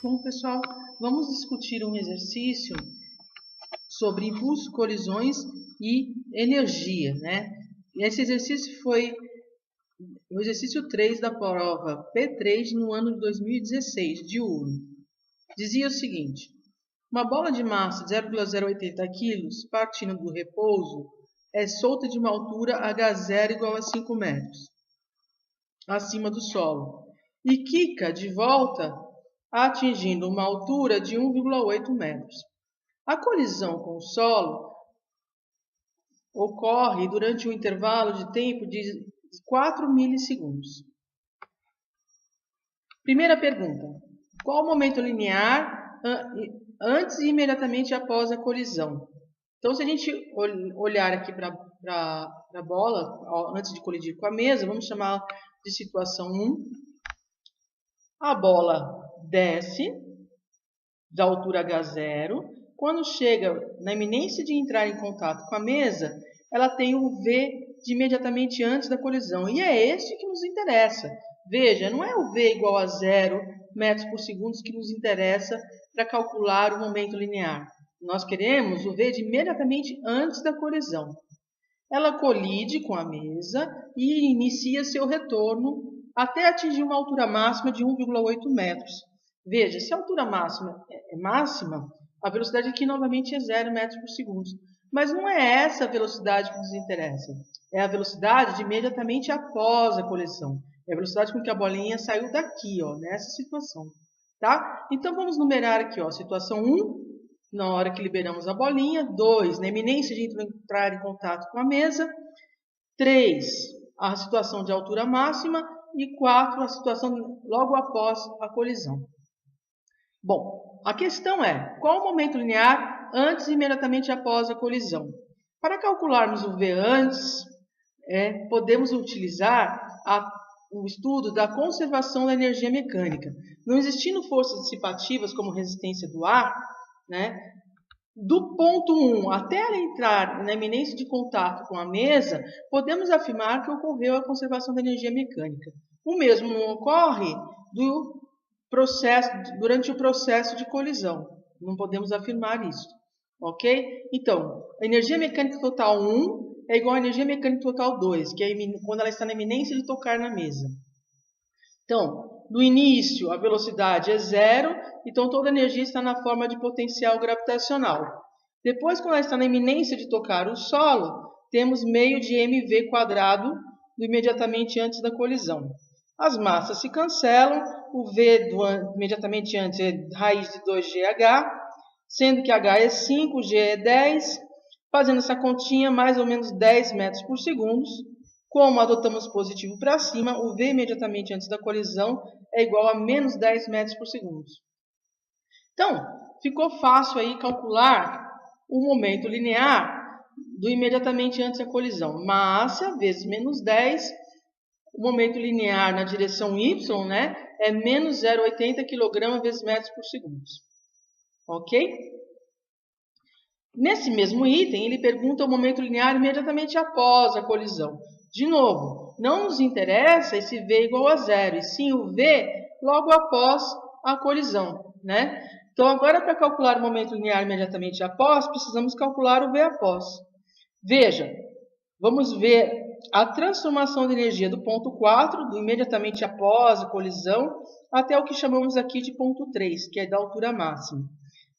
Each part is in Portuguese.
Bom, pessoal, vamos discutir um exercício sobre impulso, colisões e energia, né? E esse exercício foi o exercício 3 da prova P3 no ano de 2016, de UNO. Dizia o seguinte: uma bola de massa de 0,080 kg partindo do repouso é solta de uma altura h0 igual a 5 metros acima do solo e quica de volta atingindo uma altura de 1,8 metros. A colisão com o solo ocorre durante um intervalo de tempo de 4 milissegundos. Primeira pergunta: qual o momento linear antes e imediatamente após a colisão? Então, se a gente olhar aqui para a bola, antes de colidir com a mesa, vamos chamar de situação 1. A bola desce da altura h0. Quando chega na iminência de entrar em contato com a mesa, ela tem o V de imediatamente antes da colisão. E é este que nos interessa. Veja, não é o V igual a 0 metros por segundo que nos interessa para calcular o momento linear. Nós queremos o V de imediatamente antes da colisão. Ela colide com a mesa e inicia seu retorno até atingir uma altura máxima de 1,8 metros. Veja, se a altura máxima é máxima, a velocidade aqui novamente é 0 metros por segundo. Mas não é essa a velocidade que nos interessa. É a velocidade de imediatamente após a colisão. É a velocidade com que a bolinha saiu daqui, ó, nessa situação. Tá? Então, vamos numerar aqui, ó, situação 1, na hora que liberamos a bolinha. 2, na iminência de entrar em contato com a mesa. 3, a situação de altura máxima. E 4, a situação logo após a colisão. Bom, a questão é, qual o momento linear antes e imediatamente após a colisão? Para calcularmos o V antes, podemos utilizar o estudo da conservação da energia mecânica. Não existindo forças dissipativas como resistência do ar, né, do ponto 1 até ela entrar na iminência de contato com a mesa, podemos afirmar que ocorreu a conservação da energia mecânica. O mesmo não ocorre durante o processo de colisão. Não podemos afirmar isso. Ok? Então, a energia mecânica total 1 é igual à energia mecânica total 2, que é quando ela está na iminência de tocar na mesa. Então, no início, a velocidade é 0, então toda a energia está na forma de potencial gravitacional. Depois, quando ela está na iminência de tocar o solo, temos meio de mv quadrado imediatamente antes da colisão. As massas se cancelam, o V imediatamente antes é raiz de 2gh, sendo que h é 5, g é 10, fazendo essa continha mais ou menos 10 metros por segundo. Como adotamos positivo para cima, o V imediatamente antes da colisão é igual a menos 10 metros por segundo. Então, ficou fácil aí calcular o momento linear do imediatamente antes da colisão. Massa vezes menos 10, o momento linear na direção y, né, é menos 0,80 kg vezes metros por segundo. Ok? Nesse mesmo item, ele pergunta o momento linear imediatamente após a colisão. De novo, não nos interessa esse V igual a 0, e sim o V logo após a colisão, né? Então, agora, para calcular o momento linear imediatamente após, precisamos calcular o V após. Veja, vamos ver a transformação de energia do ponto 4, do imediatamente após a colisão, até o que chamamos aqui de ponto 3, que é da altura máxima.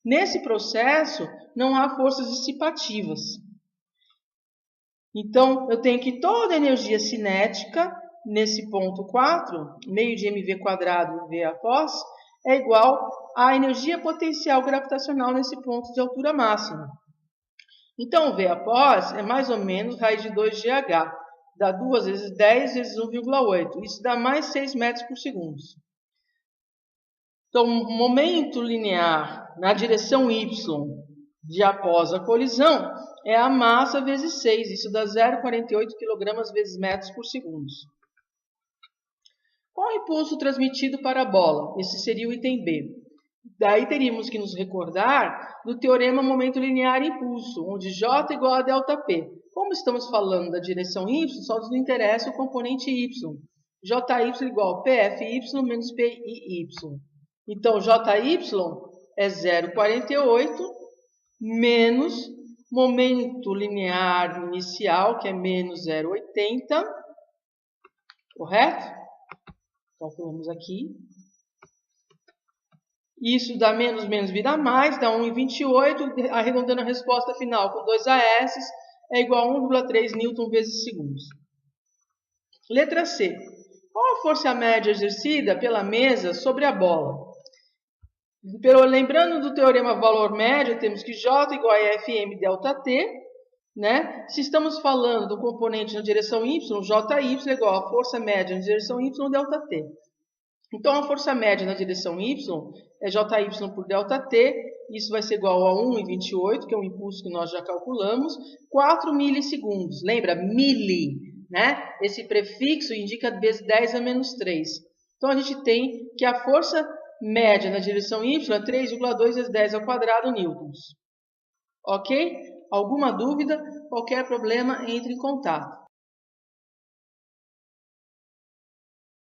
Nesse processo, não há forças dissipativas. Então, eu tenho que toda a energia cinética, nesse ponto 4, meio de mv quadrado V após, é igual à energia potencial gravitacional nesse ponto de altura máxima. Então, V após é mais ou menos raiz de 2gh, dá 2 vezes 10 vezes 1,8. Isso dá mais 6 metros por segundo. Então, o momento linear na direção y de após a colisão é a massa vezes 6. Isso dá 0,48 kg vezes metros por segundo. Qual o impulso transmitido para a bola? Esse seria o item B. Daí teríamos que nos recordar do teorema momento linear e impulso, onde J igual a ΔP. Como estamos falando da direção y, só nos interessa o componente y. JY igual PFY menos PIY. Então, JY é 0,48 menos momento linear inicial, que é menos 0,80. Correto? Calculamos aqui. Isso dá menos, menos vira mais, dá 1,28, arredondando a resposta final com 2 AS, é igual a 1,3 Newton vezes segundos. Letra C. Qual a força média exercida pela mesa sobre a bola? Lembrando do teorema valor médio, temos que J igual a Fm delta T, né? Se estamos falando do componente na direção Y, JY é igual a força média na direção Y delta T. Então, a força média na direção Y é JY por delta T, isso vai ser igual a 1,28, que é um impulso que nós já calculamos, 4 milissegundos. Lembra? Mili, né? Esse prefixo indica vezes 10 a menos 3. Então, a gente tem que a força média na direção Y é 3,2 vezes 10 ao quadrado newtons. Ok? Alguma dúvida? Qualquer problema, entre em contato.